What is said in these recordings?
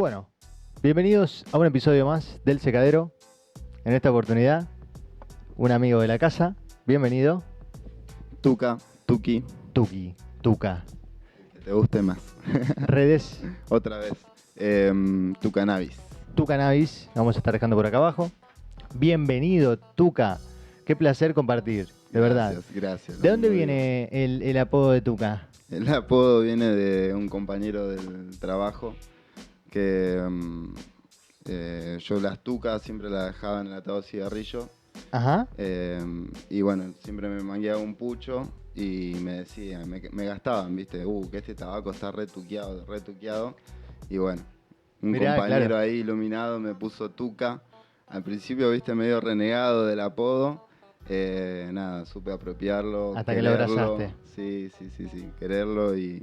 Bueno, bienvenidos a un episodio más del Secadero. En esta oportunidad, un amigo de la casa. Bienvenido, Tuca, Tuki, Tuki, Tuca. que te guste más. Redes, Otra vez. Tucannabis. Tucannabis. Vamos a estar dejando por acá abajo. Bienvenido, Tuca. Qué placer compartir, de verdad. Gracias. ¿De dónde viene el apodo de Tuca? El apodo viene de un compañero del trabajo que yo las tucas siempre las dejaba en el atado de cigarrillo. Ajá. Y bueno, siempre me mangueaba un pucho y me decían, me gastaban, viste, que este tabaco está retuqueado. Y bueno, un Mirá, compañero claro. ahí iluminado me puso Tuca. Al principio, viste, medio renegado del apodo. Nada, supe apropiarlo, Hasta que lo quererlo. abrazaste. Sí, quererlo y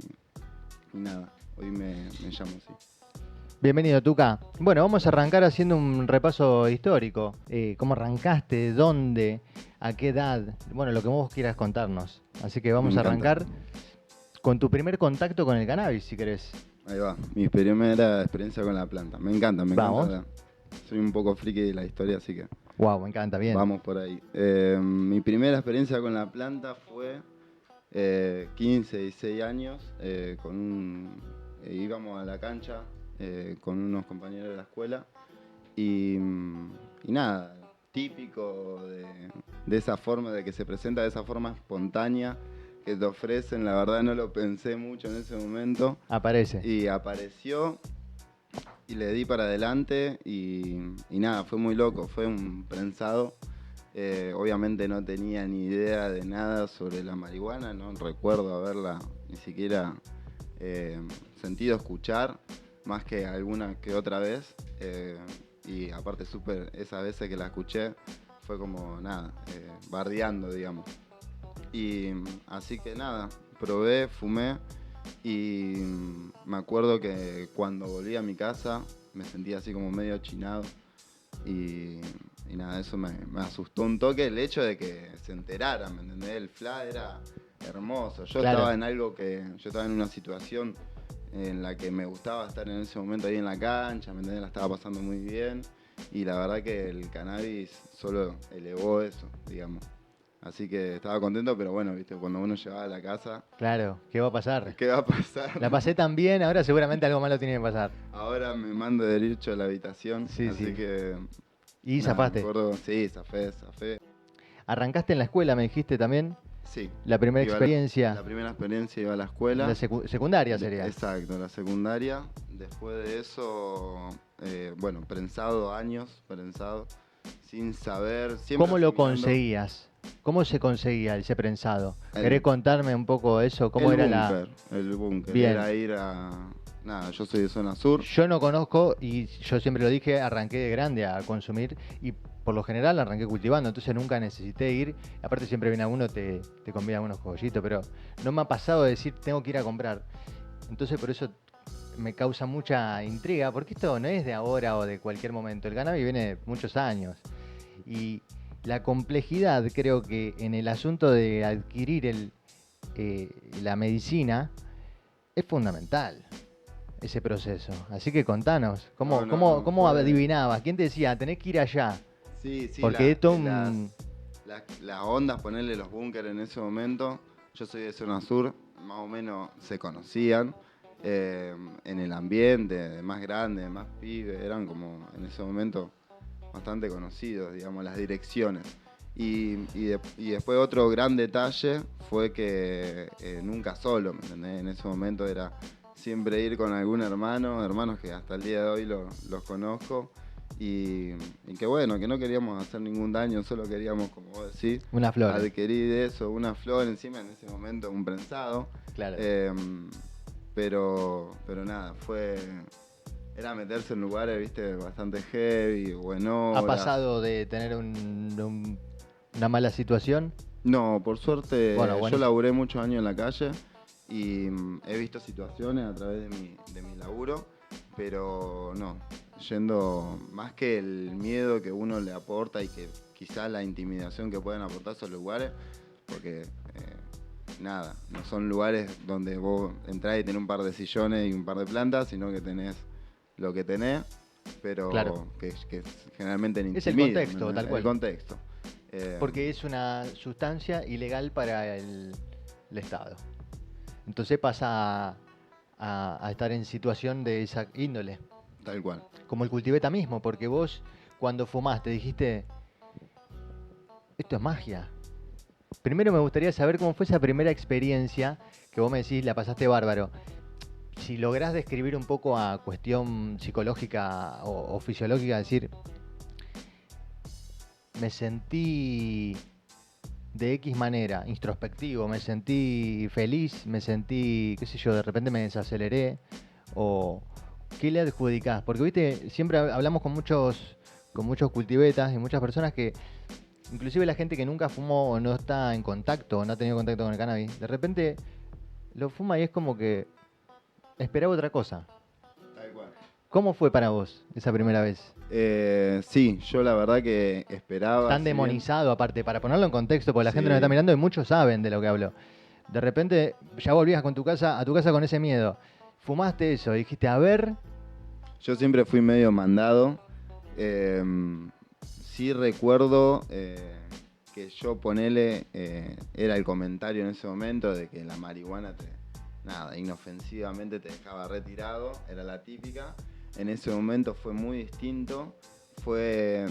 nada, hoy me llamo así. Bienvenido, Tuca. Bueno, vamos a arrancar haciendo un repaso histórico. ¿Cómo arrancaste? ¿Dónde? ¿A qué edad? Bueno, lo que vos quieras contarnos. Así que vamos a arrancar con tu primer contacto con el cannabis, si querés. Ahí va, mi primera experiencia con la planta. Me encanta. Vamos. Soy un poco friki de la historia, así que Wow, me encanta, bien. vamos por ahí. Mi primera experiencia con la planta fue 15, 16 años. Íbamos a la cancha con unos compañeros de la escuela y nada, típico de esa forma, de que se presenta de esa forma espontánea que te ofrecen. La verdad no lo pensé mucho en ese momento. Aparece. Y apareció y le di para adelante y nada, fue muy loco, fue un prensado. Obviamente no tenía ni idea de nada sobre la marihuana, no recuerdo haberla ni siquiera sentido escuchar, más que alguna que otra vez. Y aparte esas veces que la escuché fue como nada, bardeando, digamos. Y así que nada, probé, fumé. Y me acuerdo que cuando volví a mi casa me sentía así como medio chinado y nada, eso me asustó un toque el hecho de que se enteraran, ¿me entendés? El fla era hermoso. Yo Claro. estaba en una situación en la que me gustaba estar en ese momento ahí en la cancha, ¿me entendés? La estaba pasando muy bien y la verdad que el cannabis solo elevó eso, digamos. Así que estaba contento, pero bueno, viste, cuando uno llegaba a la casa, Claro, ¿qué va a pasar? ¿qué va a pasar? La pasé tan bien, ahora seguramente algo malo tiene que pasar. Ahora me mando derecho a la habitación, Sí, así sí. que... ¿Y nada, zafaste? me acuerdo, sí, zafé. Arrancaste en la escuela, me dijiste también. Sí. La primera La experiencia. primera experiencia iba a la escuela. Secundaria sería. Exacto, la secundaria. Después de eso, bueno, prensado, sin saber, siempre ¿Cómo lo asimilando. conseguías? ¿Cómo se conseguía ese prensado? El- ¿Querés contarme un poco eso? ¿Cómo era El búnker. Bien. Era ir a... Nada, yo soy de zona sur. Yo no conozco, y yo siempre lo dije, arranqué de grande a consumir y por lo general arranqué cultivando, entonces nunca necesité ir. Aparte siempre viene alguno, te conviene algunos cogollitos, pero no me ha pasado de decir tengo que ir a comprar. Entonces por eso me causa mucha intriga, porque esto no es de ahora o de cualquier momento. El cannabis viene de muchos años. Y la complejidad, creo que en el asunto de adquirir la medicina es fundamental ese proceso. Así que contanos, ¿cómo fue- adivinabas? ¿Quién te decía, tenés que ir allá? Sí, Porque esto es las ondas, ponerle los búnkeres en ese momento. Yo soy de zona sur, más o menos se conocían en el ambiente, de más grande, de más pibes, eran como en ese momento bastante conocidos, digamos, las direcciones. Y después otro gran detalle fue que nunca solo, ¿me entendés? En ese momento era siempre ir con algún hermanos que hasta el día de hoy los conozco. Y que bueno, que no queríamos hacer ningún daño, solo queríamos, como vos decís, una flor. adquirir eso, una flor encima en ese momento, un prensado. Claro. Pero nada, era meterse en lugares, viste, bastante heavy, bueno. ¿Ha pasado de tener una mala situación? No, por suerte, Bueno. yo laburé muchos años en la calle y he visto situaciones a través de mi laburo, pero no, yendo más que el miedo que uno le aporta y que quizá la intimidación que pueden aportar esos lugares, porque nada, no son lugares donde vos entrás y tenés un par de sillones y un par de plantas, sino que tenés lo que tenés, pero Claro. que generalmente ni Es el intimida, contexto, tal cual. El contexto. Porque es una sustancia ilegal para el Estado. Entonces pasa a estar en situación de esa índole. Tal cual. Como el cultiveta mismo, porque vos cuando fumaste dijiste, esto es magia. Primero me gustaría saber cómo fue esa primera experiencia que vos me decís, la pasaste bárbaro. Si lográs describir un poco a cuestión psicológica o fisiológica, decir, me sentí de X manera, introspectivo, me sentí feliz, me sentí, qué sé yo, de repente me desaceleré, o qué le adjudicás, porque viste, siempre hablamos con muchos cultivetas y muchas personas que, inclusive la gente que nunca fumó o no está en contacto, o no ha tenido contacto con el cannabis, de repente lo fuma y es como que esperaba otra cosa. Tal cual. ¿Cómo fue para vos esa primera vez? Sí, yo la verdad que esperaba. Tan si bien- demonizado, aparte, para ponerlo en contexto, porque la gente nos Sí. está mirando y muchos saben de lo que hablo. De repente ya volvías con a tu casa con ese miedo. Fumaste eso, dijiste, a ver, Yo siempre fui medio mandado. Sí recuerdo que yo ponele, era el comentario en ese momento de que la marihuana inofensivamente te dejaba retirado, era la típica. En ese momento fue muy distinto. Fue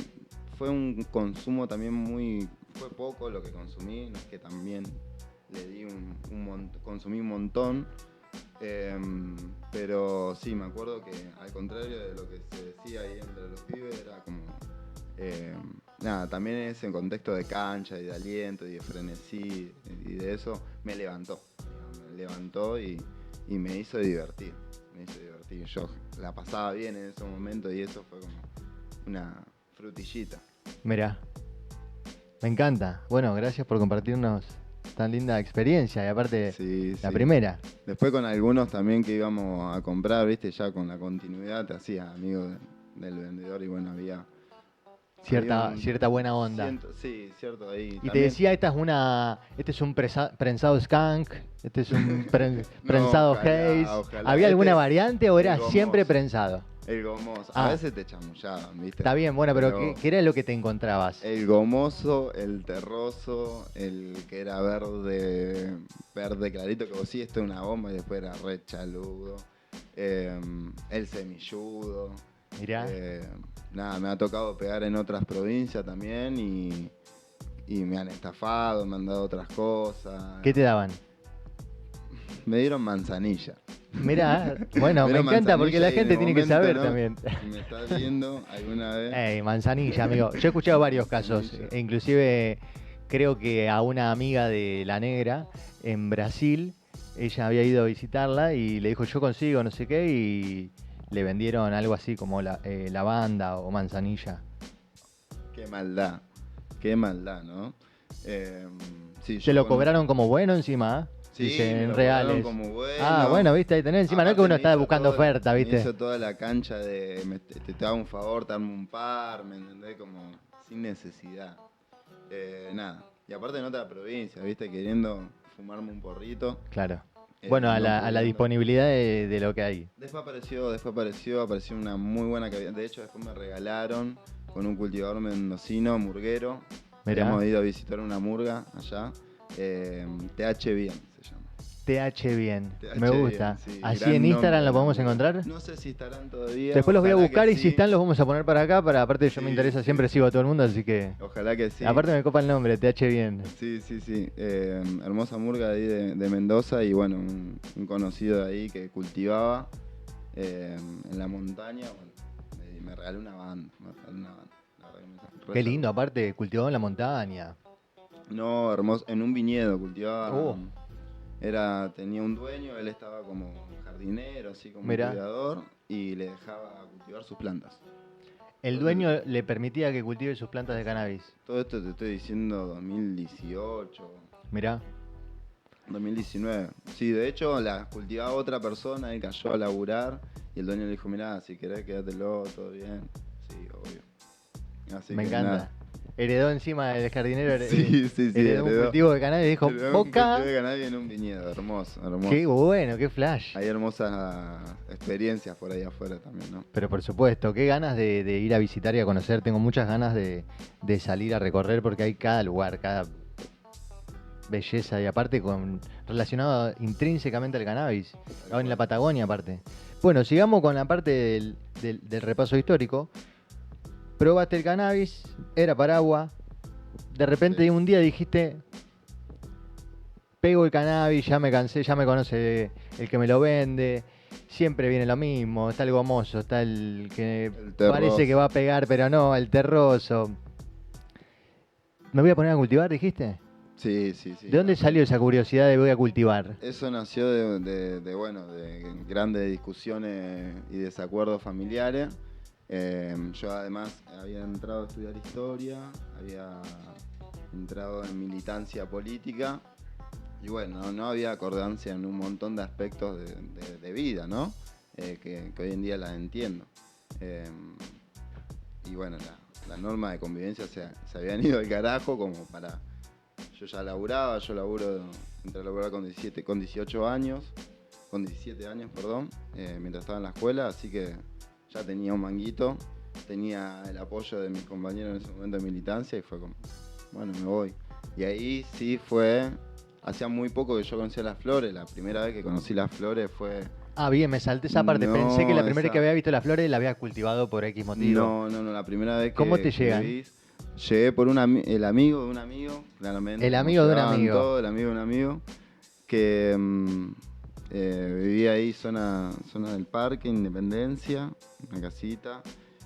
un consumo también fue poco lo que consumí, no es que también le di consumí un montón. Pero sí, me acuerdo que al contrario de lo que se decía ahí entre los pibes, era como. También en ese contexto de cancha y de aliento y de frenesí y de eso, me levantó. Me levantó y me hizo divertir. Yo la pasaba bien en ese momento y eso fue como una frutillita. mirá, me encanta. Bueno, gracias por compartirnos tan linda experiencia y aparte Sí, la sí. primera. Después con algunos también que íbamos a comprar, viste, ya con la continuidad te hacías amigo del vendedor y bueno, había Cierta buena onda. Sí, cierto ahí. Y te También- decía, este es un prensado skunk, este es un No, prensado ojalá, haze. ojalá. ¿Había alguna Este- variante o era el gomoso. siempre prensado? El gomoso. Ah. A veces te chamullaban, viste. Está bien, bueno, pero ¿qué era lo que te encontrabas? El gomoso, el terroso, el que era verde clarito, que vos sí, esto es una bomba y después era re chaludo. El semilludo. Mirá, Me ha tocado pegar en otras provincias también y me han estafado, me han dado otras cosas. ¿qué te daban? Me dieron manzanilla. Mirá, bueno, me Dieron encanta porque la manzanilla y gente de tiene que momento, saber ¿no? también. Si me estás viendo alguna vez. Ey, manzanilla, amigo. Yo he escuchado varios casos, Manzanilla. e inclusive creo que a una amiga de La Negra en Brasil, ella había ido a visitarla y le dijo yo consigo no sé qué y le vendieron algo así como lavanda o manzanilla. Qué maldad, ¿no? Sí, Se yo lo conozco- cobraron como bueno encima, ¿eh? Sí, Dicen, me en lo cobraron reales. como bueno. Ah, bueno, viste, ahí tenés encima, no es que Aparte uno me está hizo buscando toda- oferta, Me viste. hizo toda la cancha de te hago un favor, te armo un par, ¿me entendés? Como sin necesidad. Y aparte en otra provincia, viste, queriendo fumarme un porrito. Claro. Bueno, a no la pudiendo. disponibilidad de lo que hay. Después apareció una muy buena calidad. De hecho, después me regalaron con un cultivador mendocino, murguero. Mirá. Hemos ido a visitar una murga allá. TH Bien se llama. TH bien, TH me bien, gusta. sí, Así gran en Instagram nombre, lo podemos la murga. encontrar. No sé si estarán todavía. Después los voy a ojalá buscar que y si sí. están los vamos a poner para acá. Aparte yo me Sí, interesa, sí, siempre sí. sigo a todo el mundo, así que... Ojalá que sí. Aparte me copa el nombre, TH bien. Sí. Hermosa murga de ahí de Mendoza y bueno, un conocido de ahí que cultivaba en la montaña. Bueno, me regaló una banda. La verdad que me re Qué lindo, aparte cultivado en la montaña. No, hermoso. En un viñedo cultivaba. Oh. Tenía un dueño, él estaba como jardinero, así como Mirá. un cuidador, y le dejaba cultivar sus plantas. El dueño le permitía que cultive sus plantas de cannabis. Todo esto te estoy diciendo 2018, Mirá, 2019. Sí, de hecho las cultivaba otra persona, él cayó a laburar y el dueño le dijo, mirá, si querés quédatelo, todo bien. Sí, obvio. Así me que encanta. nada. Heredó encima del jardinero, Sí, sí, sí, heredó un cultivo de cannabis y dijo, heredó un Boca. cultivo de cannabis en un viñedo, hermoso, hermoso. Qué bueno, qué flash. Hay hermosas experiencias por ahí afuera también, ¿no? Pero por supuesto, qué ganas de ir a visitar y a conocer. Tengo muchas ganas de salir a recorrer porque hay cada lugar, cada belleza y aparte relacionado intrínsecamente al cannabis. En la Patagonia aparte. Bueno, sigamos con la parte del repaso histórico. Probaste el cannabis, era Paragua. De repente Sí. un día dijiste, pego el cannabis, ya me cansé, ya me conoce el que me lo vende. Siempre viene lo mismo, está el gomoso, está el que El terroso. parece que va a pegar, pero no, el terroso. ¿Me voy a poner a cultivar, dijiste? Sí, sí, sí. ¿De dónde salió esa curiosidad de voy a cultivar? Eso nació de grandes discusiones y desacuerdos familiares. Yo además había entrado a estudiar historia, había entrado en militancia política y bueno, no había acordancia en un montón de aspectos de vida, ¿no? Que hoy en día las entiendo. Y bueno, la norma de convivencia se habían ido al carajo como para... Yo ya laburaba, entré a laburar con 18 años, con 17 años, perdón, mientras estaba en la escuela, así que ya tenía un manguito, tenía el apoyo de mis compañeros en ese momento de militancia y fue como, bueno, me voy. Y ahí sí hacía muy poco que yo conocía las flores, la primera vez que conocí las flores fue... Ah, bien, me salté esa parte. No, Pensé que la primera vez esa- que había visto las flores la había cultivado por X motivo. No, la primera vez ¿Cómo te que llegan? vi, llegué por el amigo de un amigo, claramente. El como amigo de un llegaban amigo. todos, el amigo de un amigo, que vivía ahí, zona del parque, Independencia, una casita,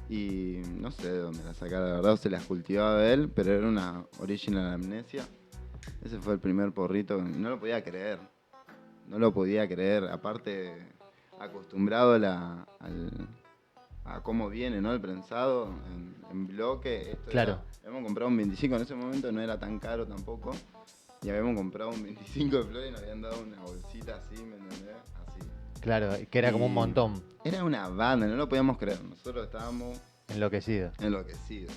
y no sé de dónde la sacaba, la verdad, o se las cultivaba él, pero era una original amnesia. Ese fue el primer porrito, no lo podía creer. No lo podía creer, aparte acostumbrado a cómo viene, ¿no? El prensado en bloque. Claro. Habíamos comprado un 25, en ese momento no era tan caro tampoco. Y habíamos comprado un 25 de flores y nos habían dado una bolsita así, ¿me entendés? Así. Claro, que era como un Y montón. Era una banda, no lo podíamos creer. Nosotros estábamos Enloquecido. enloquecidos.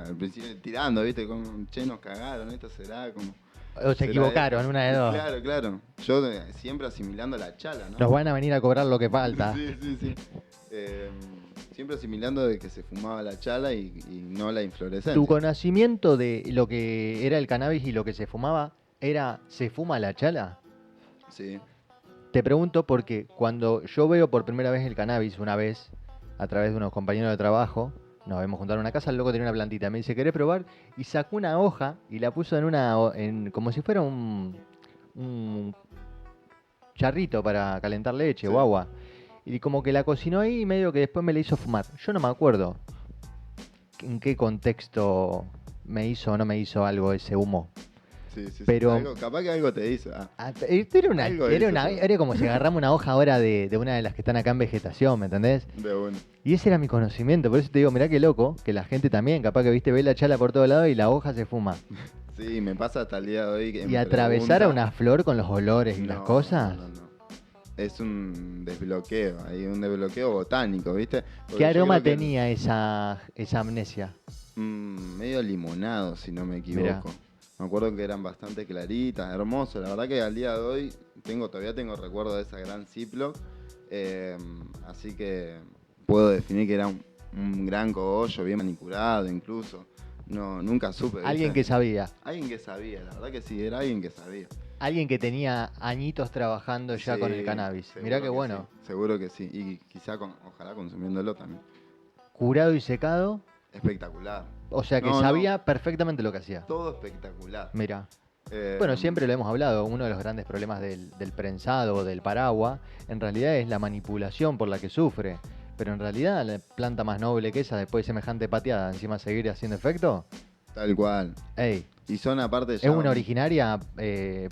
Al principio tirando, ¿viste? Como, che, nos cagaron, esto será como... O se será equivocaron, esto. una de dos. Claro. Yo siempre asimilando la chala, ¿no? Nos van a venir a cobrar lo que falta. Sí. Siempre asimilando de que se fumaba la chala y no la inflorescencia. ¿Tu conocimiento de lo que era el cannabis y lo que se fumaba se fuma la chala? Sí. Te pregunto porque cuando yo veo por primera vez el cannabis, una vez, a través de unos compañeros de trabajo, nos vemos juntar a una casa, el loco tenía una plantita, me dice, ¿querés probar? Y sacó una hoja y la puso como si fuera un charrito para calentar leche Sí. o agua. Y como que la cocinó ahí y medio que después me la hizo fumar. Yo no me acuerdo en qué contexto me hizo o no me hizo algo ese humo. Sí. Pero- Capaz que algo te hizo. Esto Algo hizo, pero- era como si agarramos una hoja ahora de una de las que están acá en vegetación, ¿me entendés? De bueno. Y ese era mi conocimiento, por eso te digo, mirá qué loco, que la gente también, capaz que viste, ve la chala por todos lados y la hoja se fuma. Sí, me pasa hasta el día de hoy. Y atravesar a una flor con los olores y las cosas. No. Es un desbloqueo, hay un desbloqueo botánico, ¿viste? Porque ¿Qué yo aroma creo que- tenía esa amnesia? Medio limonado, si no me equivoco. Mirá. Me acuerdo que eran bastante claritas, hermoso. La verdad que al día de hoy todavía tengo recuerdo de esa gran Ziploc. Así que puedo definir que era un gran cogollo, bien manipulado incluso. No, nunca supe. ¿viste? Alguien que sabía. Alguien que sabía, la verdad que sí, era alguien que sabía. Alguien que tenía añitos trabajando ya Sí, con el cannabis. seguro Mirá qué que bueno. sí, seguro que sí. Y quizá, ojalá consumiéndolo también. Curado y secado. Espectacular. O sea que No, sabía perfectamente lo que hacía. Todo espectacular. Mira. Eh, Bueno, siempre lo hemos hablado, uno de los grandes problemas del prensado o del paragua, en realidad es la manipulación por la que sufre. Pero en realidad la planta más noble que esa, después de semejante pateada, encima seguir haciendo efecto, Tal cual. ey, Y son aparte ya... es una originaria,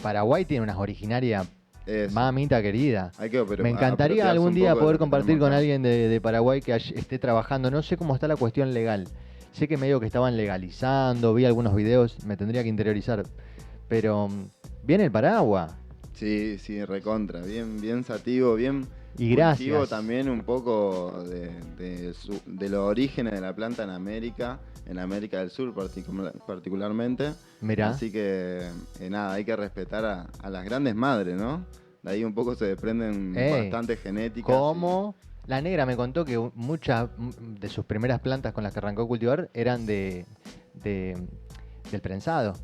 Paraguay tiene unas originarias, Eso. mamita querida. Hay que Me encantaría apropiarse algún un día poco de poder lo que compartir tenemos con acá. alguien de Paraguay que esté trabajando. No sé cómo está la cuestión legal. Sé que medio que estaban legalizando, vi algunos videos, me tendría que interiorizar. Pero viene el Paragua. Sí, recontra. Bien sativo, bien... Y Cultivo gracias. también un poco de los orígenes de la planta en América del Sur particularmente. Mirá. Así que nada, hay que respetar a las grandes madres, ¿no? De ahí un poco se desprenden bastantes genéticas. ¿Cómo? La negra me contó que muchas de sus primeras plantas con las que arrancó a cultivar eran de- del prensado.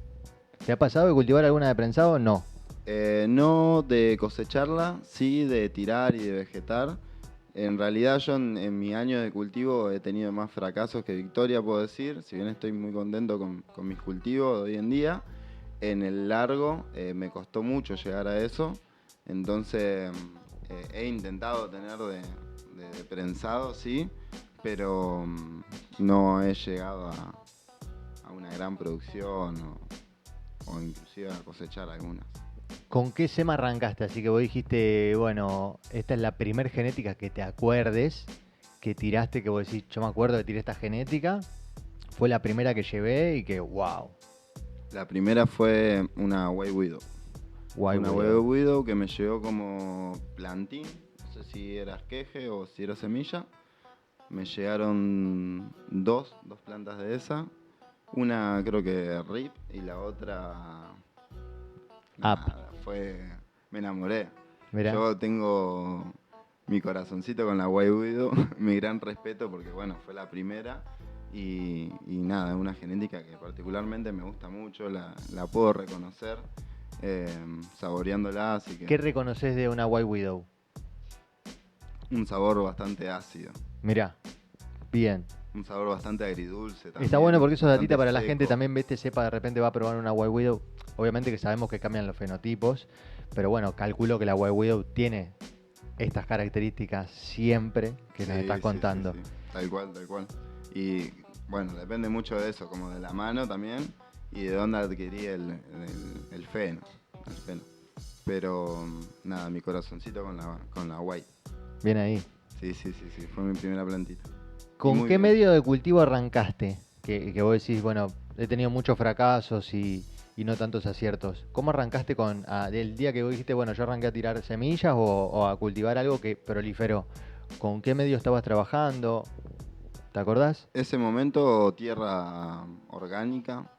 ¿Te ha pasado de cultivar alguna de prensado? No. No de cosecharla, sí de tirar y de vegetar. En realidad yo en mi año de cultivo he tenido más fracasos que victoria, puedo decir. Si bien estoy muy contento con mis cultivos de hoy en día, en el largo me costó mucho llegar a eso. Entonces he intentado tener de prensado, sí, pero no he llegado a una gran producción o inclusive a cosechar algunas. ¿Con qué sema arrancaste? Así que vos dijiste, bueno, esta es la primer genética que te acuerdes, que tiraste, que vos decís, yo me acuerdo que tiré esta genética, fue la primera que llevé y que, wow, La primera fue una White Widow. guay, Una White Widow que me llegó como plantín. No sé si era esqueje o si era semilla. Me llegaron dos plantas de esa. Una creo que RIP y la otra... Nada, me enamoré. Mirá. Yo tengo mi corazoncito con la White Widow, mi gran respeto porque bueno, fue la primera. Y nada, es una genética que particularmente me gusta mucho, la puedo reconocer saboreándola, así que ¿Qué reconoces de una White Widow? un sabor bastante ácido, Mirá, bien. un sabor bastante agridulce también. Está bueno porque eso es bastante datita para la seco. gente también, viste, sepa de repente va a probar una White Widow. Obviamente que sabemos que cambian los fenotipos, pero bueno, calculo que la White Widow tiene estas características siempre que nos Sí, estás sí, contando. sí, sí. Tal cual, tal cual. Y bueno, depende mucho de eso, como de la mano también y de dónde adquirí el feno. El feno. Pero nada, mi corazoncito con la white. Bien ahí. Sí, sí, sí, sí, fue mi primera plantita. Y ¿Con muy qué bien. medio de cultivo arrancaste? Que vos decís, bueno, he tenido muchos fracasos y no tantos aciertos. ¿Cómo arrancaste del día que vos dijiste, bueno, yo arranqué a tirar semillas o a cultivar algo que proliferó? ¿Con qué medio estabas trabajando? ¿Te acordás? Ese momento tierra orgánica,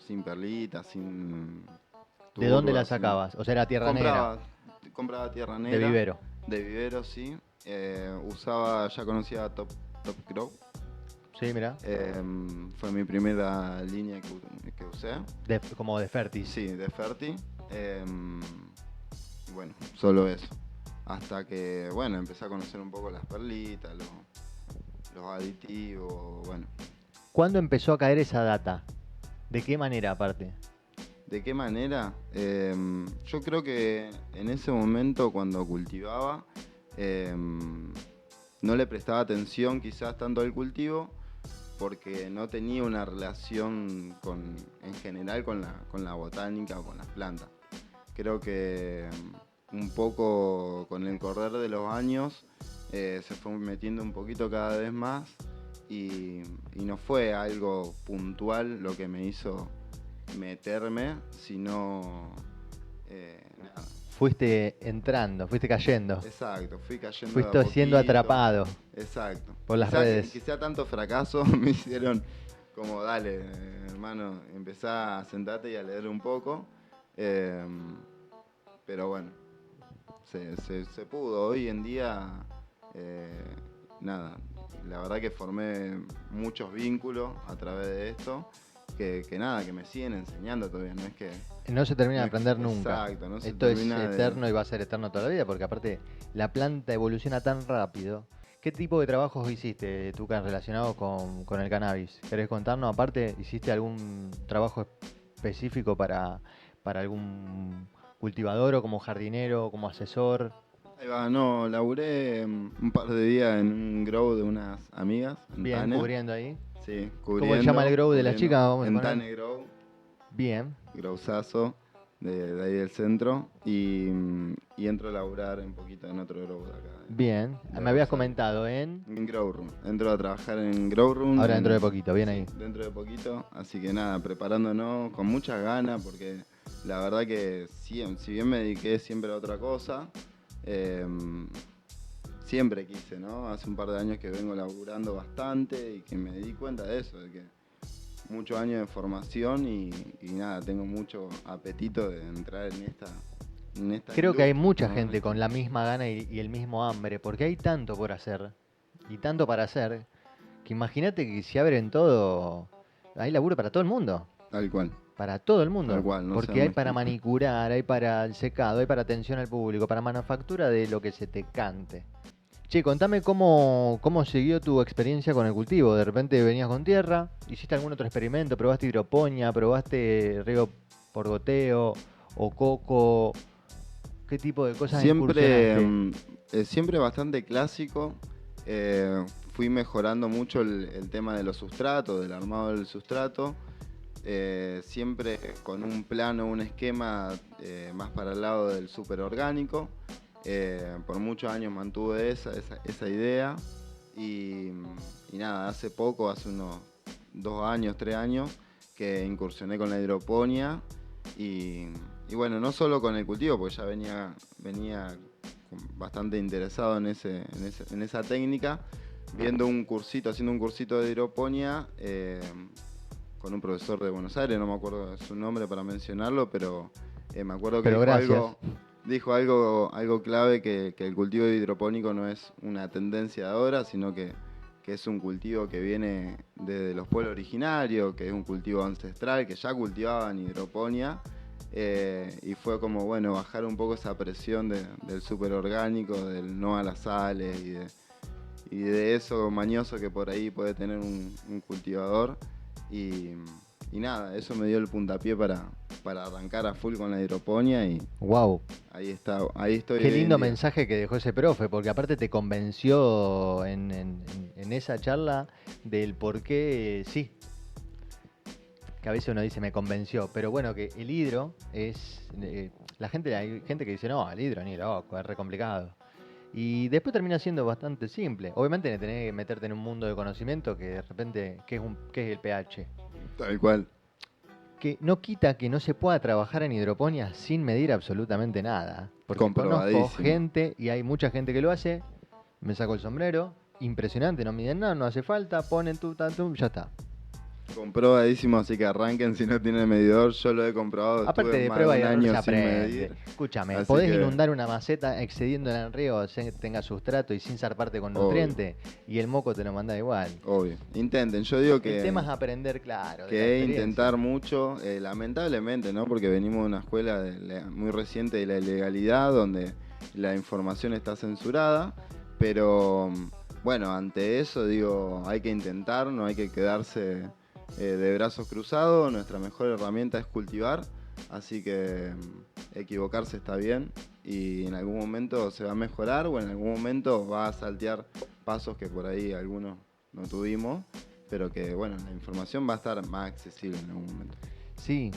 sin perlitas, sin ¿De dónde la turba, sin... sacabas? O sea, era tierra negra, Compraba tierra de negra, vivero. de vivero, sí. Ya conocía Top Grow. Sí, mira. Fue mi primera línea que usé. Como de Fertis. Sí, de Ferti. Y bueno, solo eso. Hasta que, bueno, empecé a conocer un poco las perlitas, los aditivos, bueno. ¿Cuándo empezó a caer esa data? ¿De qué manera aparte? ¿De qué manera? Yo creo que en ese momento cuando cultivaba no le prestaba atención quizás tanto al cultivo porque no tenía una relación en general con la botánica o con las plantas. Creo que un poco con el correr de los años se fue metiendo un poquito cada vez más y no fue algo puntual lo que me hizo meterme, sino nada. Fuiste entrando, fuiste cayendo, Exacto, fui cayendo de a fuiste siendo poquito. atrapado Exacto. por las Quizá redes. Quizá tanto fracaso me hicieron como, dale, hermano, empezá a sentarte y a leer un poco. Pero bueno, se pudo. Hoy en día, nada, la verdad que formé muchos vínculos a través de esto. Que nada, que me siguen enseñando todavía, no es que... No se termina de no es- aprender nunca. Exacto, no se Esto es termina de... eterno y va a ser eterno toda la vida, porque aparte la planta evoluciona tan rápido. ¿Qué tipo de trabajos hiciste, Tucan, relacionados con el cannabis? ¿Querés contarnos? Aparte, ¿hiciste algún trabajo específico para algún cultivador o como jardinero, o como asesor? Ahí va, no, laburé un par de días en un grow de unas amigas en Bien, Tane. cubriendo ahí. Sí, ¿Cómo se llama el grow de las cubriendo. chicas? Vamos a En poner. Tane Grow, Bien, growzazo de ahí del centro. Y entro a laburar un poquito en otro grow de acá. bien. de Me habías Rosario. comentado en... En Grow Room. Entro a trabajar en Grow Room. Ahora dentro de poquito, bien ahí. Dentro de poquito. Así que nada, preparándonos con muchas ganas porque la verdad que si bien me dediqué siempre a otra cosa, siempre quise, ¿no? Hace un par de años que vengo laburando bastante y que me di cuenta de eso, de que muchos años de formación y nada, tengo mucho apetito de entrar en esta Creo que hay mucha ¿no? gente con la misma gana y el mismo hambre, porque hay tanto por hacer y tanto para hacer, que imagínate que si abren todo, hay laburo para todo el mundo. Tal cual, Para todo el tal mundo. cual, no Porque hay seamos para excusa. manicurar, hay para el secado, hay para atención al público, para manufactura de lo que se te cante. Che, contame cómo siguió tu experiencia con el cultivo. De repente venías con tierra, hiciste algún otro experimento, probaste hidroponía, probaste riego por goteo o coco. ¿Qué tipo de cosas Siempre, incursionaste? siempre bastante clásico. Fui mejorando mucho el tema de los sustratos, del armado del sustrato. Siempre con un plano, un esquema más para el lado del superorgánico. Por muchos años mantuve esa idea. Y, y nada, hace poco, hace unos 2 años, 3 años, que incursioné con la hidroponía. Y, y bueno, no solo con el cultivo, porque ya venía bastante interesado en esa técnica, viendo un cursito, haciendo un cursito de hidroponía con un profesor de Buenos Aires, no me acuerdo su nombre para mencionarlo, pero me acuerdo que Pero gracias. dijo algo clave, que el cultivo hidropónico no es una tendencia de ahora, sino que es un cultivo que viene desde los pueblos originarios, que es un cultivo ancestral, que ya cultivaban hidroponía, y fue como, bueno, bajar un poco esa presión del superorgánico, del no a las sales y de eso mañoso que por ahí puede tener un cultivador. Y, y nada, eso me dio el puntapié para arrancar a full con la hidroponía y Wow. ahí estoy Qué hoy en lindo día. mensaje que dejó ese profe, porque aparte te convenció en esa charla del por qué sí. Que a veces uno dice me convenció, pero bueno, que el hidro es. Hay gente que dice, no, el hidro ni loco, es re complicado. Y después termina siendo bastante simple. Obviamente tenés que meterte en un mundo de conocimiento que de repente, ¿qué es el pH? Tal cual. Que no quita que no se pueda trabajar en hidroponía sin medir absolutamente nada. Porque conozco Comprobadísimo. gente y hay mucha gente que lo hace, me saco el sombrero, impresionante, no miden nada, no hace falta, ponen tu, ya está. Comprobadísimo, así que arranquen si no tienen medidor. Yo lo he comprobado, Aparte estuve de más de prueba y un error año se sin aprende. medir. Escúchame, Así podés que, inundar una maceta excediendo el riego, tenga sustrato y sin zarparte con obvio, nutriente, y el moco te lo manda igual. obvio. Intenten, yo digo El tema es aprender, claro, de la que experiencia. intentar mucho, lamentablemente, ¿no? Porque venimos de una escuela muy reciente de la ilegalidad, donde la información está censurada, pero bueno, ante eso digo, hay que intentar, no hay que quedarse de brazos cruzados, nuestra mejor herramienta es cultivar, así que equivocarse está bien y en algún momento se va a mejorar o en algún momento va a saltear pasos que por ahí algunos no tuvimos, pero que bueno, la información va a estar más accesible en algún momento. Sí,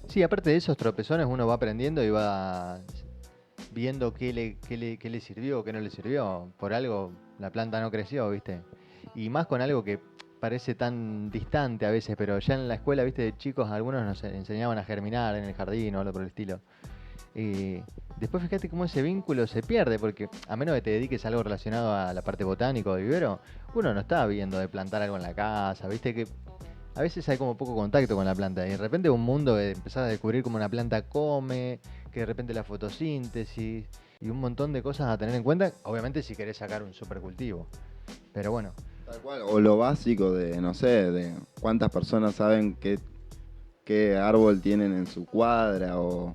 sí, aparte de esos tropezones uno va aprendiendo y va viendo qué le sirvió, qué no le sirvió. Por algo la planta no creció, ¿viste? Y más con algo que parece tan distante a veces, pero ya en la escuela, ¿viste? De chicos, algunos nos enseñaban a germinar en el jardín o algo por el estilo. Después fíjate cómo ese vínculo se pierde, porque a menos que te dediques a algo relacionado a la parte botánica o de vivero, uno no está viendo de plantar algo en la casa, ¿viste? Que a veces hay como poco contacto con la planta y de repente un mundo de empezar a descubrir cómo una planta come, que de repente la fotosíntesis y un montón de cosas a tener en cuenta, obviamente si querés sacar un supercultivo. Pero bueno, Tal cual, o lo básico de, no sé, de cuántas personas saben qué árbol tienen en su cuadra o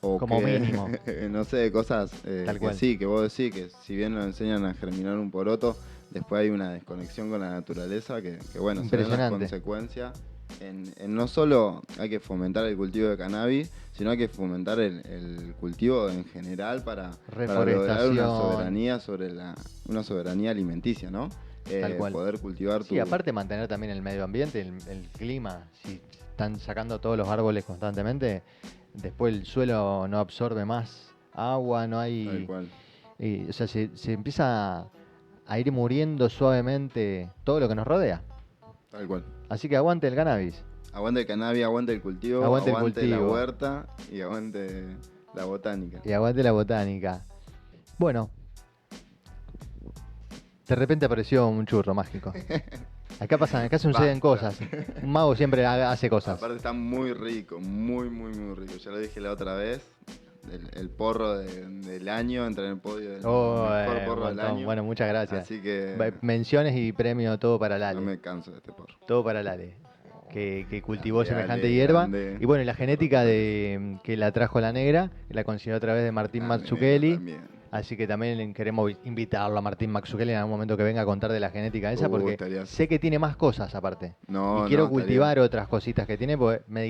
como que, mínimo, no sé, cosas tal que cual. sí, que vos decís que si bien nos enseñan a germinar un poroto, después hay una desconexión con la naturaleza que bueno, se ven las Impresionante. consecuencias. En no solo hay que fomentar el cultivo de cannabis, sino hay que fomentar el cultivo en general para lograr una Reforestación, soberanía una soberanía alimenticia, ¿no? tal cual. Poder cultivar Sí, aparte mantener también el medio ambiente, el clima. Si están sacando todos los árboles constantemente, después el suelo no absorbe más agua, no Tal hay. cual, O sea, se empieza a ir muriendo suavemente todo lo que nos rodea. tal cual. Así que aguante el cannabis, Aguante el cannabis, aguante el cultivo, aguante el aguante la cultivo huerta y aguante la botánica. y aguante la botánica. Bueno, De repente apareció un churro mágico. Acá suceden cosas. Un mago siempre hace cosas. Aparte está muy rico, muy, muy, muy rico. Ya lo dije la otra vez. El porro del año entra en el podio del mejor porro del año. Bueno, muchas gracias. Así que menciones y premio todo para no Lale. me canso de este porro. Todo para Lale, que cultivó Grande, semejante Ale, hierba. grande. Y bueno, y la genética que la trajo la negra, que la consiguió a través de Martín Mazzucchelli. También. Así que también queremos invitarlo a Martín Mazzucchelli en algún momento que venga a contar de la genética esa, porque sé que tiene más cosas aparte. No, y quiero no, cultivar otras cositas que tiene, porque me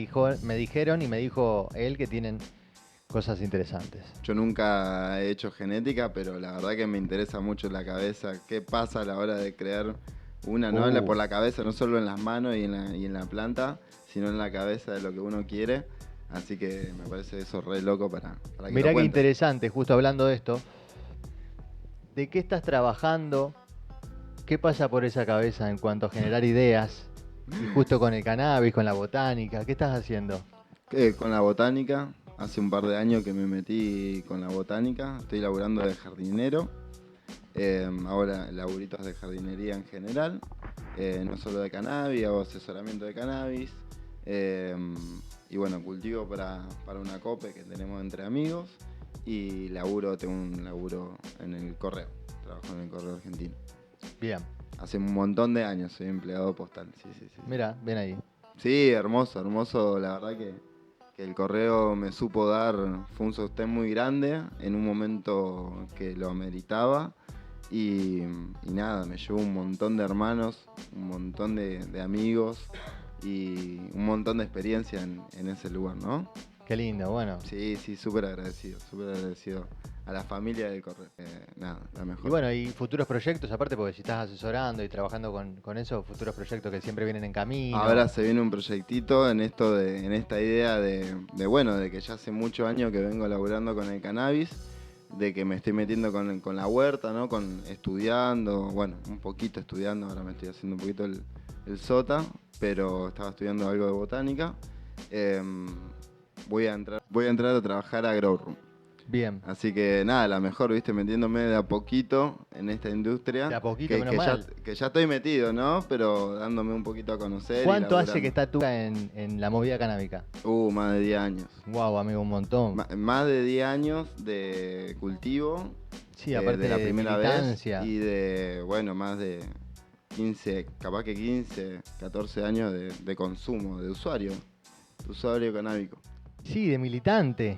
dijeron y me dijo él que tienen cosas interesantes. Yo nunca he hecho genética, pero la verdad que me interesa mucho la cabeza. ¿Qué pasa a la hora de crear una? No por la cabeza, no solo en las manos y en la planta, sino en la cabeza de lo que uno quiere. Así que me parece eso re loco para que Mirá lo qué cuentes. interesante, justo hablando de esto. ¿De qué estás trabajando? ¿Qué pasa por esa cabeza en cuanto a generar ideas? Y justo con el cannabis, con la botánica, ¿qué estás haciendo? Con la botánica, hace un par de años que me metí con la botánica, estoy laburando de jardinero, ahora laburitos de jardinería en general, no solo de cannabis, hago asesoramiento de cannabis, y bueno, cultivo para una cope que tenemos entre amigos, y tengo un laburo en el correo, trabajo en el correo argentino. Bien. Hace un montón de años soy empleado postal, sí. Mira, ven ahí. Sí, hermoso, la verdad que el correo me supo dar, fue un sostén muy grande en un momento que lo ameritaba y nada, me llevó un montón de hermanos, un montón de amigos y un montón de experiencia en ese lugar, ¿no? Qué lindo, bueno. Sí, súper agradecido a la familia del correo, nada, la mejor. Y bueno, y futuros proyectos, aparte porque si estás asesorando y trabajando con eso, futuros proyectos que siempre vienen en camino. Ahora se viene un proyectito en esta idea de que ya hace muchos años que vengo laburando con el cannabis, de que me estoy metiendo con la huerta, ¿no? Estudiando, bueno, un poquito estudiando, ahora me estoy haciendo un poquito el sota, pero estaba estudiando algo de botánica. Voy a entrar a trabajar a Grow Room. Bien. Así que nada, la mejor, viste, metiéndome de a poquito en esta industria. De a poquito, menos mal. Que ya estoy metido, ¿no? Pero dándome un poquito a conocer. ¿Cuánto hace que estás tú en la movida canábica? Más de 10 años. Wow, amigo, un montón. Más de 10 años de cultivo. Sí, aparte de la primera militancia. vez. Y más de 15, capaz que 15, 14 años de consumo, de usuario canábico. Sí, de militante.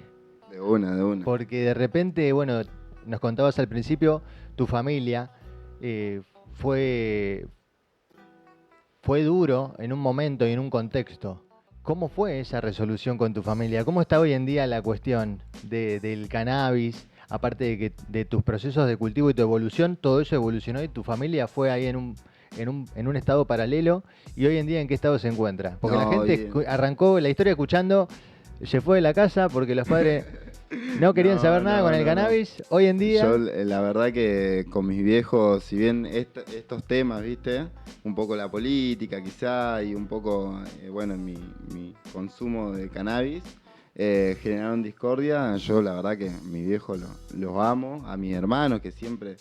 De una. Porque de repente, bueno, nos contabas al principio, tu familia fue duro en un momento y en un contexto. ¿Cómo fue esa resolución con tu familia? ¿Cómo está hoy en día la cuestión del cannabis? Aparte de tus procesos de cultivo y tu evolución, todo eso evolucionó y tu familia fue ahí en un estado paralelo. ¿Y hoy en día en qué estado se encuentra? Porque la gente arrancó la historia escuchando, se fue de la casa porque los padres no querían saber nada con el cannabis. Hoy en día... Yo, la verdad que con mis viejos, si bien estos temas, viste, un poco la política quizá y un poco, mi consumo de cannabis, generaron discordia. Yo la verdad que mis viejos los amo, a mis hermanos que siempre,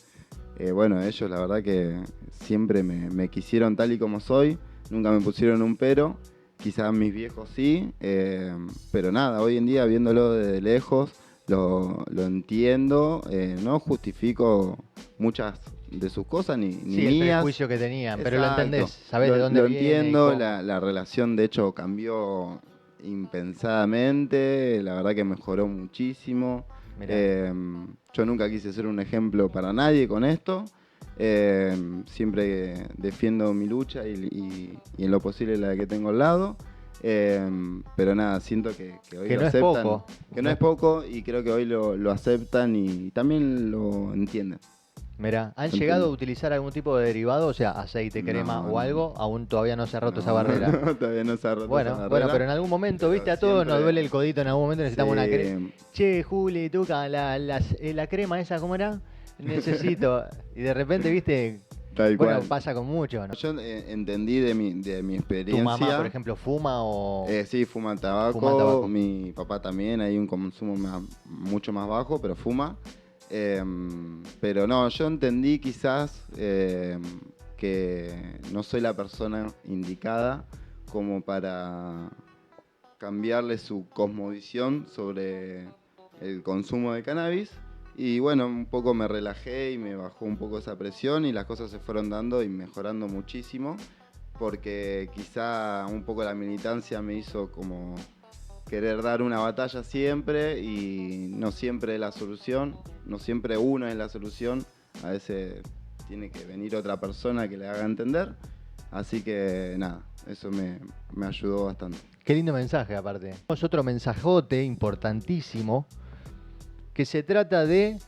ellos la verdad que siempre me quisieron tal y como soy, nunca me pusieron un pero. Quizás mis viejos sí, pero nada, hoy en día viéndolo desde lejos lo entiendo, no justifico muchas de sus cosas ni sí, mías. El prejuicio que tenían, pero Exacto. Lo entendés, sabés de dónde viene. Lo entiendo, la relación de hecho cambió impensadamente, la verdad que mejoró muchísimo. Yo nunca quise ser un ejemplo para nadie con esto. Siempre defiendo mi lucha y en lo posible la que tengo al lado, pero nada, siento que hoy que lo no aceptan, es poco. que no es poco y creo que hoy lo aceptan y también lo entienden. Mirá, ¿han llegado a utilizar algún tipo de derivado, o sea, aceite, crema o algo? Aún todavía no se ha roto esa barrera. No, todavía no se ha roto esa barrera. Bueno, pero en algún momento, viste, a todos nos duele el codito, en algún momento necesitamos una crema. Che, Juli, Tuca, la crema esa, ¿cómo era? Necesito. Y de repente, viste, pasa con mucho, ¿no? Yo entendí de mi experiencia. ¿Tu mamá, por ejemplo, fuma o...? Sí, fuma tabaco. Mi papá también, hay un consumo mucho más bajo, pero fuma. Pero no, yo entendí quizás que no soy la persona indicada como para cambiarle su cosmovisión sobre el consumo de cannabis. Y bueno, un poco me relajé y me bajó un poco esa presión y las cosas se fueron dando y mejorando muchísimo, porque quizá un poco la militancia me hizo como querer dar una batalla siempre y no siempre es la solución, no siempre uno es la solución, a veces tiene que venir otra persona que le haga entender, así que nada, eso me ayudó bastante. Qué lindo mensaje aparte. Tenemos otro mensajote importantísimo que se trata de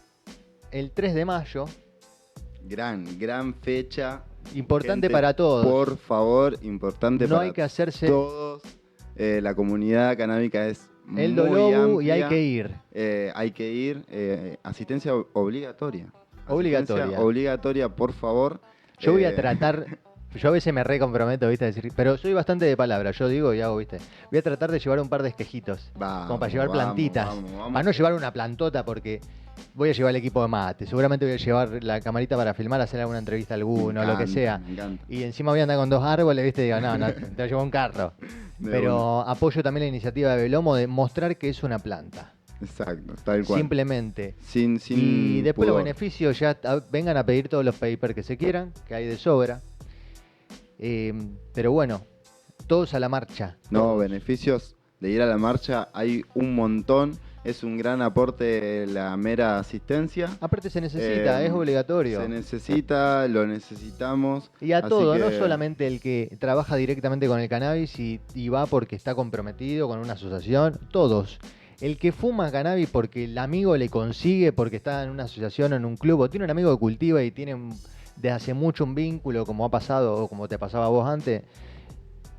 el 3 de mayo. Gran fecha. Importante Gente, para todos. Por favor, importante no para hay que hacerse todos. La comunidad canábica es el muy Dolobu y amplia. hay que ir. Hay que ir. Asistencia obligatoria. Obligatoria. Asistencia obligatoria, por favor. Yo voy a tratar... Yo a veces me recomprometo, ¿viste? A decir, pero soy bastante de palabra, yo digo y hago, ¿viste? Voy a tratar de llevar un par de esquejitos, como para llevar plantitas. Para no llevar una plantota, porque voy a llevar el equipo de mate. Seguramente voy a llevar la camarita para filmar, hacer alguna entrevista a alguno, lo que sea. Me encanta. Y encima voy a andar con 2 árboles, ¿viste? Digo, no, te llevo un carro. Pero apoyo también la iniciativa de Belomo de mostrar que es una planta. Exacto, tal cual. Simplemente. Sin y después pudor. los beneficios ya vengan a pedir todos los papers que se quieran, que hay de sobra. Pero bueno, todos a la marcha. No, todos. beneficios de ir a la marcha hay un montón. Es un gran aporte la mera asistencia. Aparte se necesita, es obligatorio. Se necesita, lo necesitamos. Y a así todo, que... no solamente el que trabaja directamente con el cannabis y va porque está comprometido con una asociación, todos. El que fuma cannabis porque el amigo le consigue, porque está en una asociación o en un club, o tiene un amigo que cultiva y tiene desde hace mucho un vínculo, como ha pasado o como te pasaba a vos antes,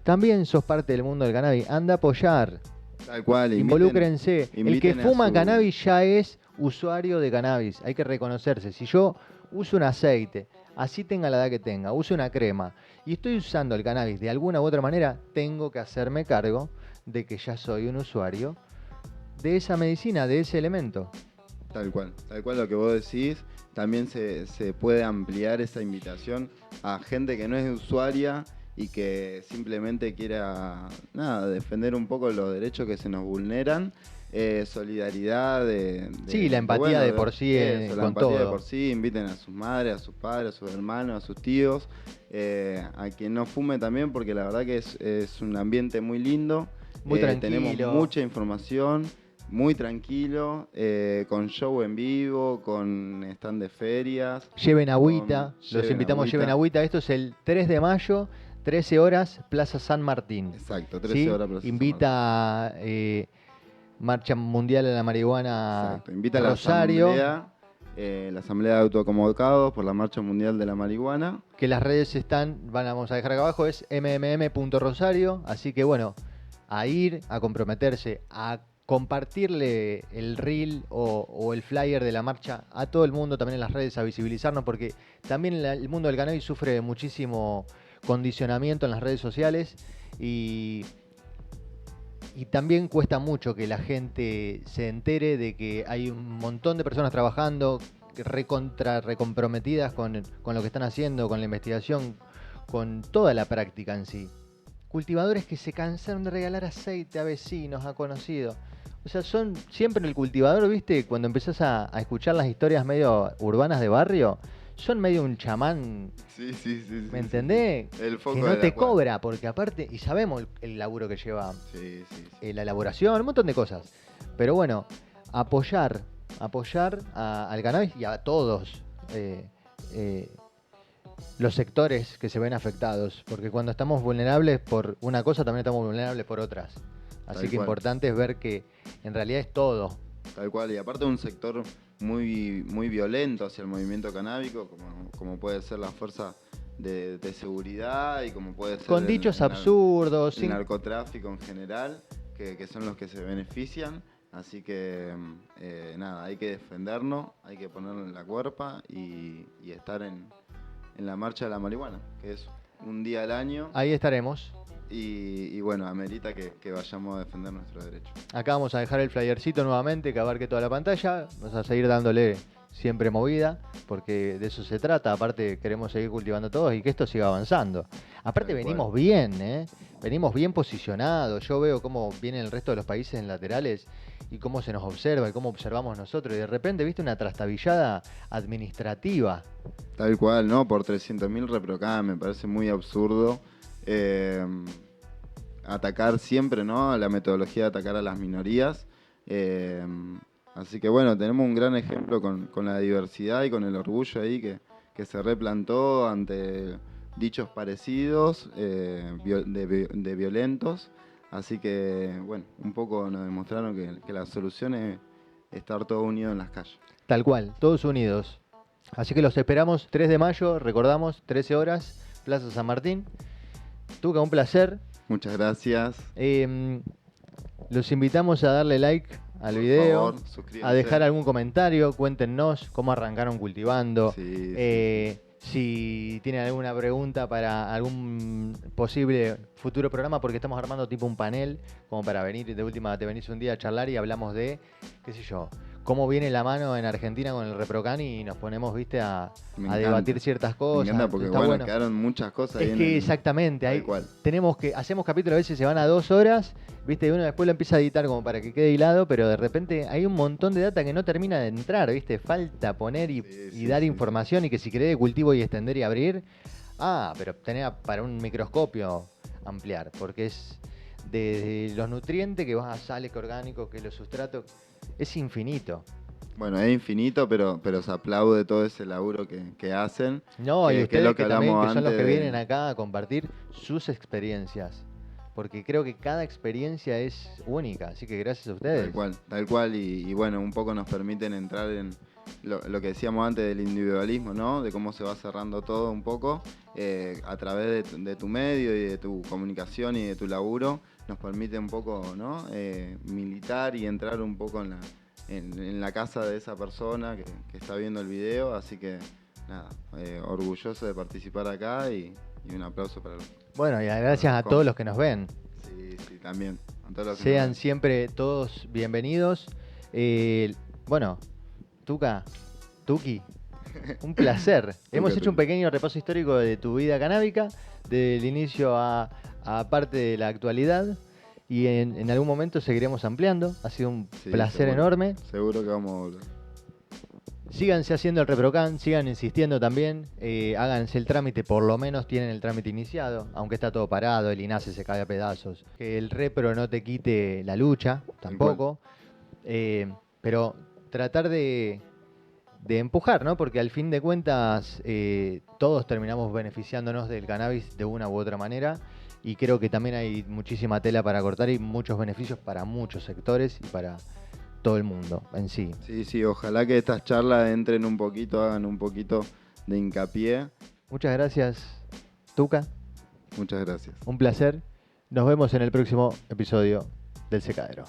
también sos parte del mundo del cannabis. Anda a apoyar. Tal cual. Involúcrense. El que fuma su... cannabis ya es usuario de cannabis. Hay que reconocerse. Si yo uso un aceite, así tenga la edad que tenga, uso una crema y estoy usando el cannabis de alguna u otra manera, tengo que hacerme cargo de que ya soy un usuario de esa medicina, de ese elemento. Tal cual lo que vos decís. También se puede ampliar esa invitación a gente que no es usuaria y que simplemente quiera defender un poco los derechos que se nos vulneran. Solidaridad sí, la empatía de por sí eso, con todo. La empatía de por sí, inviten a sus madres, a sus padres, a sus hermanos, a sus tíos, a quien no fume también, porque la verdad que es un ambiente muy lindo. Muy tranquilo. Tenemos mucha información. Muy tranquilo, con show en vivo, con stand de ferias. Lleven agüita, los invitamos, lleven agüita. Esto es el 3 de mayo, 13 horas, Plaza San Martín. Exacto, 13 ¿sí? horas Plaza Invita San Martín. Marcha Mundial de la Marihuana. Exacto, invita a Rosario. la Asamblea de Autoconvocados por la Marcha Mundial de la Marihuana. Que las redes vamos a dejar acá abajo, es mmm.rosario. Así que bueno, a ir, a comprometerse, a compartirle el reel o el flyer de la marcha a todo el mundo, también en las redes, a visibilizarnos, porque también el mundo del cannabis sufre muchísimo condicionamiento en las redes sociales y también cuesta mucho que la gente se entere de que hay un montón de personas trabajando recomprometidas con lo que están haciendo, con la investigación, con toda la práctica en sí. Cultivadores que se cansaron de regalar aceite a vecinos, a conocidos. O sea, son siempre el cultivador, ¿viste? Cuando empezás a escuchar las historias medio urbanas de barrio, son medio un chamán. Sí. ¿Me entendés? El foco que no te cobra, porque aparte, y sabemos el laburo que lleva la elaboración, un montón de cosas. Pero bueno, apoyar al cannabis y a todos los sectores que se ven afectados, porque cuando estamos vulnerables por una cosa, también estamos vulnerables por otras. Así que importante es ver que en realidad es todo. Tal cual, y aparte un sector muy violento hacia el movimiento canábico, como puede ser la fuerza de seguridad y como puede ser... Con dichos absurdos. El narcotráfico en general, que son los que se benefician. Así que hay que defendernos, hay que ponerlo en la cuerpa y estar en la marcha de la marihuana, que es un día al año. Ahí estaremos. Y bueno, amerita que vayamos a defender nuestros derechos. Acá vamos a dejar el flyercito nuevamente que abarque toda la pantalla. Vamos a seguir dándole siempre movida, porque de eso se trata. Aparte queremos seguir cultivando todos y que esto siga avanzando. Aparte venimos bien, venimos bien posicionados. Yo veo cómo viene el resto de los países en laterales y cómo se nos observa y cómo observamos nosotros. Y de repente, viste, una trastabillada administrativa. Tal cual, ¿no? Por 300.000 ReproCam, me parece muy absurdo. Atacar siempre, ¿no? La metodología de atacar a las minorías. Así que bueno, tenemos un gran ejemplo con la diversidad y con el orgullo ahí que se replantó ante dichos parecidos de violentos. Así que bueno, un poco nos demostraron que la solución es estar todos unidos en las calles. Tal cual, todos unidos. Así que los esperamos 3 de mayo, recordamos, 13 horas, Plaza San Martín. Tuca, un placer. Muchas gracias. Los invitamos a darle like al video, Por favor, a dejar algún comentario, cuéntenos cómo arrancaron cultivando. Sí. Si tienen alguna pregunta para algún posible futuro programa, porque estamos armando tipo un panel, como para venir, de última te venís un día a charlar y hablamos de, qué sé yo, cómo viene la mano en Argentina con el ReproCan y nos ponemos, viste, a debatir ciertas cosas. Me encanta porque bueno, quedaron muchas cosas ahí. Es que exactamente, ahí hacemos capítulos a veces se van a 2 horas, viste, y uno después lo empieza a editar como para que quede hilado, pero de repente hay un montón de data que no termina de entrar, viste, falta poner y dar información y que si querés de cultivo y extender y abrir, pero tenés para un microscopio ampliar, porque es de los nutrientes que vas a sales orgánicos, que los sustratos, es infinito. Bueno, es infinito, pero se aplaude todo ese laburo que hacen. No, y ustedes que también que son los que vienen acá a compartir sus experiencias. Porque creo que cada experiencia es única, así que gracias a ustedes. Tal cual, y bueno, un poco nos permiten entrar en lo que decíamos antes del individualismo, ¿no? De cómo se va cerrando todo un poco a través de tu medio y de tu comunicación y de tu laburo. Nos permite un poco, ¿no? Militar y entrar un poco en la casa de esa persona que está viendo el video, así que nada, orgulloso de participar acá y un aplauso para los... Bueno, y gracias a todos los que nos ven. Sí, también. A todos los que sean siempre todos bienvenidos. Bueno, Tuca, Tuki, un placer. Hemos hecho un pequeño repaso histórico de tu vida canábica, del inicio a parte de la actualidad. Y en algún momento seguiremos ampliando. Ha sido un placer enorme. Seguro que vamos a volver. Síganse haciendo el ReproCan, sigan insistiendo también. Háganse el trámite, por lo menos tienen el trámite iniciado. Aunque está todo parado, el INASE se cae a pedazos. Que el Repro no te quite la lucha, tampoco. Pero tratar de empujar, ¿no? Porque al fin de cuentas todos terminamos beneficiándonos del cannabis de una u otra manera. Y creo que también hay muchísima tela para cortar y muchos beneficios para muchos sectores y para todo el mundo en sí. Sí, ojalá que estas charlas entren un poquito, hagan un poquito de hincapié. Muchas gracias, Tuca. Muchas gracias. Un placer. Nos vemos en el próximo episodio del Secadero.